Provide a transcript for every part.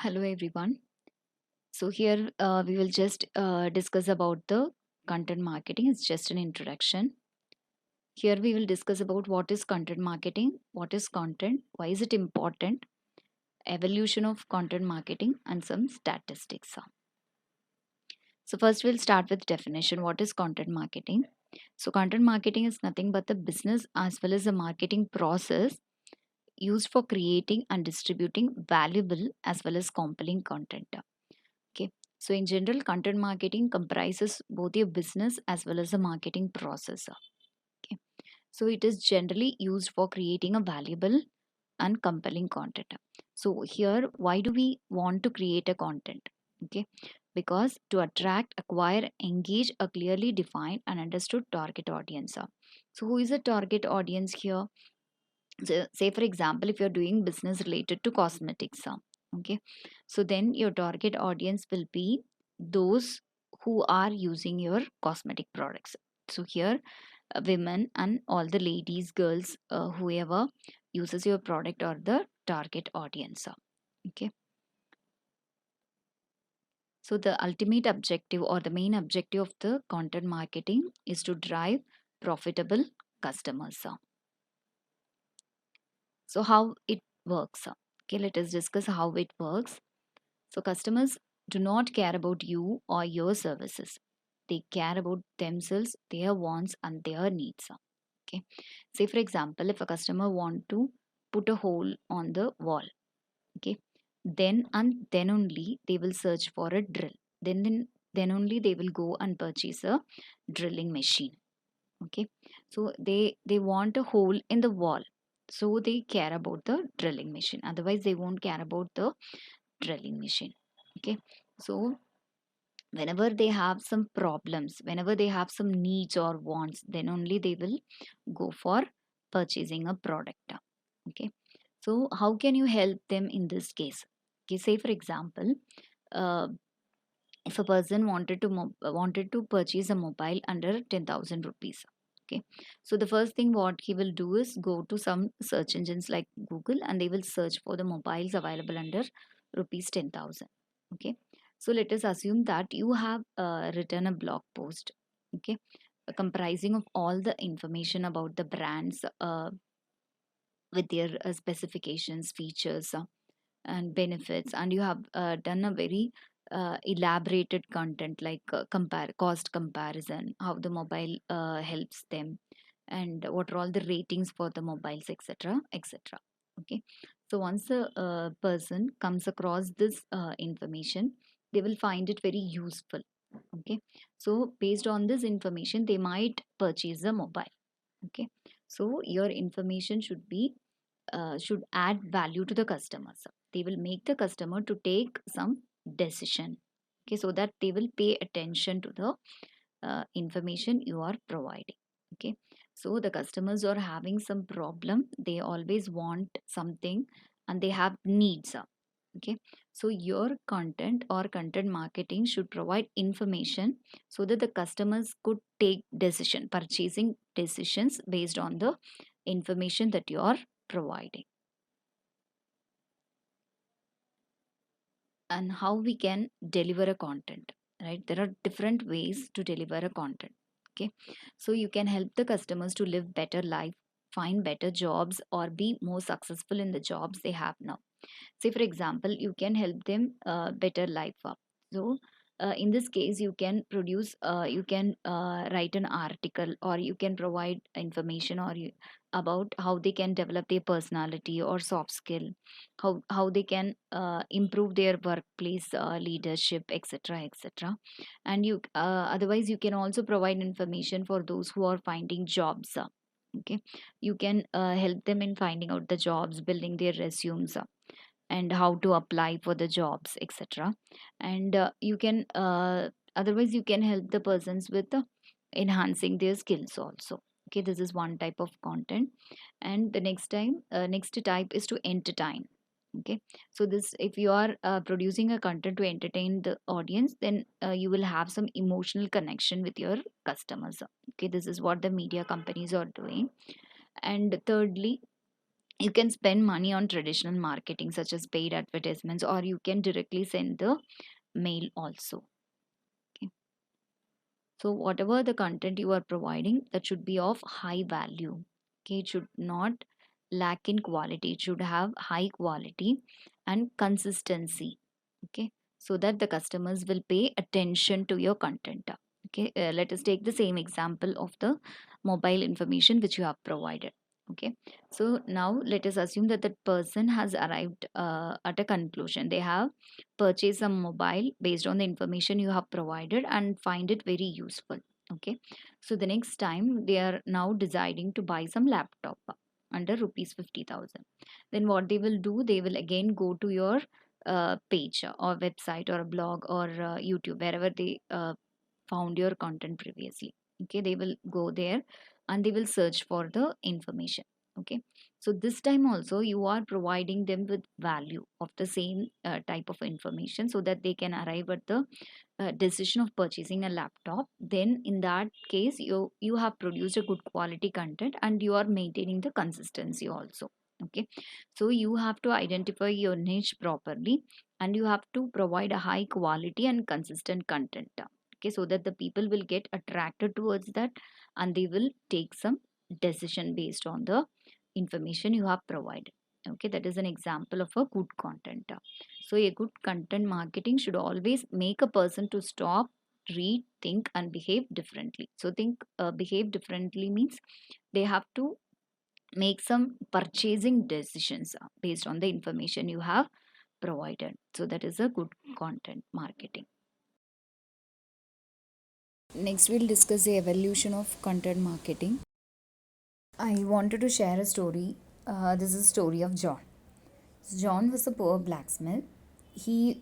Hello everyone. So here we will just discuss about the content marketing. It's just an introduction. Here we will discuss about what is content marketing, what is content, why is it important, evolution of content marketing, and some statistics. So first we'll start with definition. What is content marketing? So content marketing is nothing but the business as well as the marketing process used for creating and distributing valuable as well as compelling content. Okay. So in general, content marketing comprises both your business as well as the marketing process. Okay. So it is generally used for creating a valuable and compelling content. So here, why do we want to create a content? Okay. Because to attract, acquire, engage a clearly defined and understood target audience. So who is the target audience here? So, say for example, if you're doing business related to cosmetics, okay, so then your target audience will be those who are using your cosmetic products. So here women and all the ladies, girls, whoever uses your product are the target audience. Okay, so the ultimate objective or the main objective of the content marketing is to drive profitable customers. So how it works? Okay, let us discuss how it works. So customers do not care about you or your services. They care about themselves, their wants and their needs. Okay. Say for example, if a customer want to put a hole on the wall, okay, then and then only they will search for a drill. Then only they will go and purchase a drilling machine. Okay. So they want a hole in the wall. So they care about the drilling machine. Otherwise, they won't care about the drilling machine. Okay. So whenever they have some problems, whenever they have some needs or wants, then only they will go for purchasing a product. Okay. So how can you help them in this case? Okay, say for example, uh, if a person wanted to purchase a mobile under 10,000 rupees. Okay, so the first thing what he will do is go to some search engines like Google and they will search for the mobiles available under rupees 10,000. Okay, so let us assume that you have written a blog post. Okay, comprising of all the information about the brands with their specifications, features, and benefits, and you have done a very elaborated content like cost comparison, how the mobile helps them, and what are all the ratings for the mobiles, etc., etc. Okay, so once a person comes across this information, they will find it very useful. Okay, so based on this information, they might purchase a mobile. Okay, so your information should add value to the customers. They will make the customer to take some decision. Okay, so that they will pay attention to the information you are providing. Okay, so the customers are having some problem, they always want something and they have needs. Okay, so your content or content marketing should provide information so that the customers could take decision, purchasing decisions based on the information that you are providing. And how we can deliver a content, right? There are different ways to deliver a content. Okay, so you can help the customers to live better life, find better jobs, or be more successful in the jobs they have now. Say for example, you can help them better life up. So in this case, you can write an article, or you can provide information about how they can develop their personality or soft skill, how they can improve their workplace leadership, etc., etc. And you otherwise you can also provide information for those who are finding jobs. Okay, you can help them in finding out the jobs, building their resumes, and how to apply for the jobs, etc. And you can otherwise you can help the persons with enhancing their skills also. Okay, this is one type of content. And the next type is to entertain. Okay, so this, if you are producing a content to entertain the audience, then you will have some emotional connection with your customers. Okay, this is what the media companies are doing. And thirdly, You can spend money on traditional marketing such as paid advertisements, or you can directly send the mail also. Okay. So whatever the content you are providing, that should be of high value. Okay, it should not lack in quality. It should have high quality and consistency. Okay, so that the customers will pay attention to your content. Okay, let us take the same example of the mobile information which you have provided. Okay, so now let us assume that the person has arrived at a conclusion. They have purchase a mobile based on the information you have provided and find it very useful. Okay, so the next time they are now deciding to buy some laptop under rupees 50,000. Then what they will do, they will again go to your page or website or a blog or YouTube, wherever they found your content previously. Okay, they will go there and they will search for the information. Okay, so this time also you are providing them with value of the same type of information, so that they can arrive at the decision of purchasing a laptop. Then in that case, you have produced a good quality content and you are maintaining the consistency also. Okay, so you have to identify your niche properly, and you have to provide a high quality and consistent content. Okay, so that the people will get attracted towards that, and they will take some decision based on the information you have provided. Okay, that is an example of a good content. So a good content marketing should always make a person to stop, read, think, and behave differently. So think, behave differently means they have to make some purchasing decisions based on the information you have provided. So that is a good content marketing. Next, we'll discuss the evolution of content marketing. I wanted to share a story. This is a story of John. So John was a poor blacksmith. He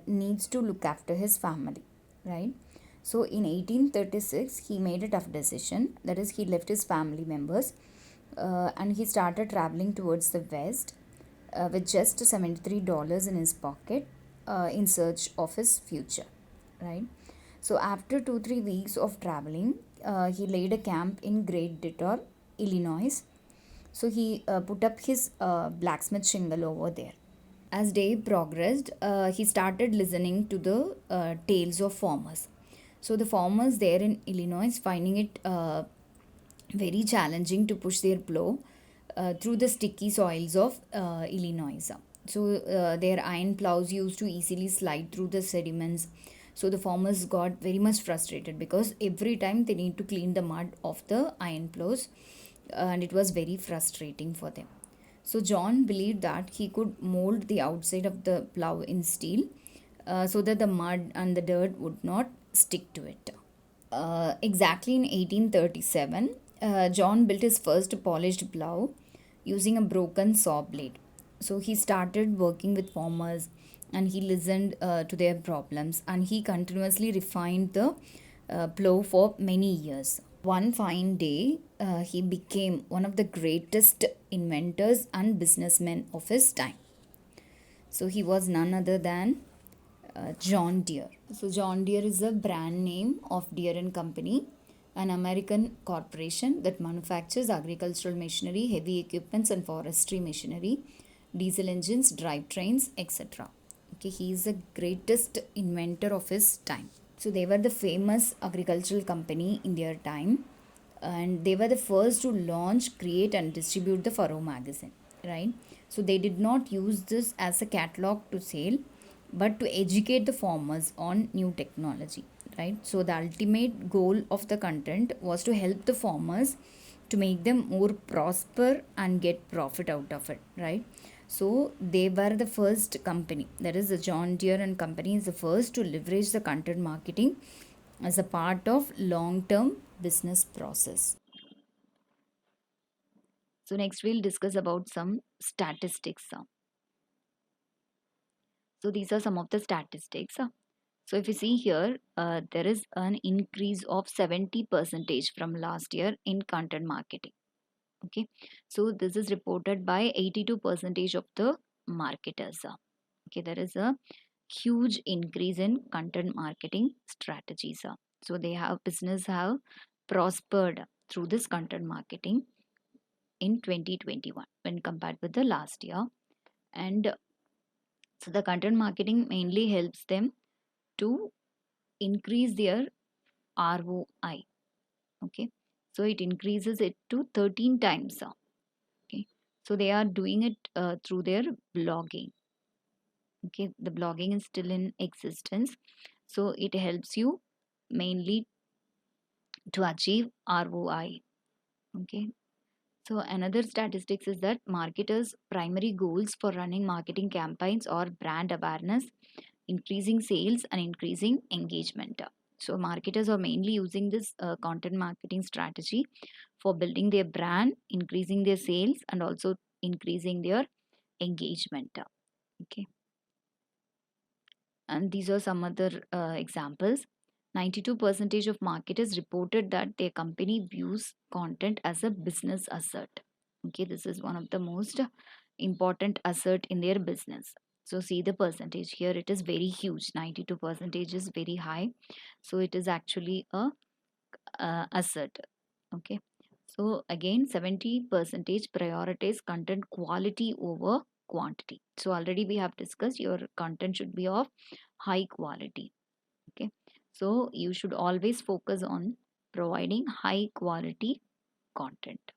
needs to look after his family, right? So in 1836, he made a tough decision. That is, he left his family members and he started traveling towards the west with just $73 in his pocket in search of his future, right? So after 2-3 weeks of traveling, he laid a camp in Great Detour, Illinois. So he put up his blacksmith shingle over there. As day progressed, he started listening to the tales of farmers. So the farmers there in Illinois finding it very challenging to push their plow through the sticky soils of Illinois. So their iron plows used to easily slide through the sediments. So the farmers got very much frustrated because every time they need to clean the mud off the iron plows, and it was very frustrating for them. So John believed that he could mold the outside of the plow in steel so that the mud and the dirt would not stick to it. Exactly in 1837, John built his first polished plow using a broken saw blade. So he started working with farmers and he listened to their problems, and he continuously refined the plow for many years. One fine day, he became one of the greatest inventors and businessmen of his time. So he was none other than John Deere. So John Deere is a brand name of Deere and Company, an American corporation that manufactures agricultural machinery, heavy equipments, and forestry machinery, diesel engines, drivetrains, etc. Okay, he is the greatest inventor of his time. So they were the famous agricultural company in their time, and they were the first to launch, create, and distribute the Furrow magazine, right? So they did not use this as a catalog to sell, but to educate the farmers on new technology, right? So the ultimate goal of the content was to help the farmers to make them more prosper and get profit out of it, right? So they were the first company, that is the John Deere and Company is the first to leverage the content marketing as a part of long term business process. So next we'll discuss about some statistics. So these are some of the statistics. So if you see here, there is an increase of 70 percentage from last year in content marketing. Okay, so this is reported by 82 percentage of the marketers. Okay, there is a huge increase in content marketing strategies. So they have business have prospered through this content marketing in 2021 when compared with the last year. And so the content marketing mainly helps them to increase their ROI. Okay, so it increases it to 13 times. Okay, so they are doing it through their blogging. Okay, the blogging is still in existence, so it helps you mainly to achieve ROI. Okay, so another statistics is that marketers' primary goals for running marketing campaigns are brand awareness, increasing sales, and increasing engagement. So marketers are mainly using this content marketing strategy for building their brand, increasing their sales, and also increasing their engagement. Okay, and these are some other examples. 92% of marketers reported that their company views content as a business asset. Okay, this is one of the most important asset in their business. So see the percentage here, it is very huge. 92% is very high, so it is actually a asset. Okay, so again 70 percentage prioritize content quality over quantity. So already we have discussed your content should be of high quality. Okay, so you should always focus on providing high quality content.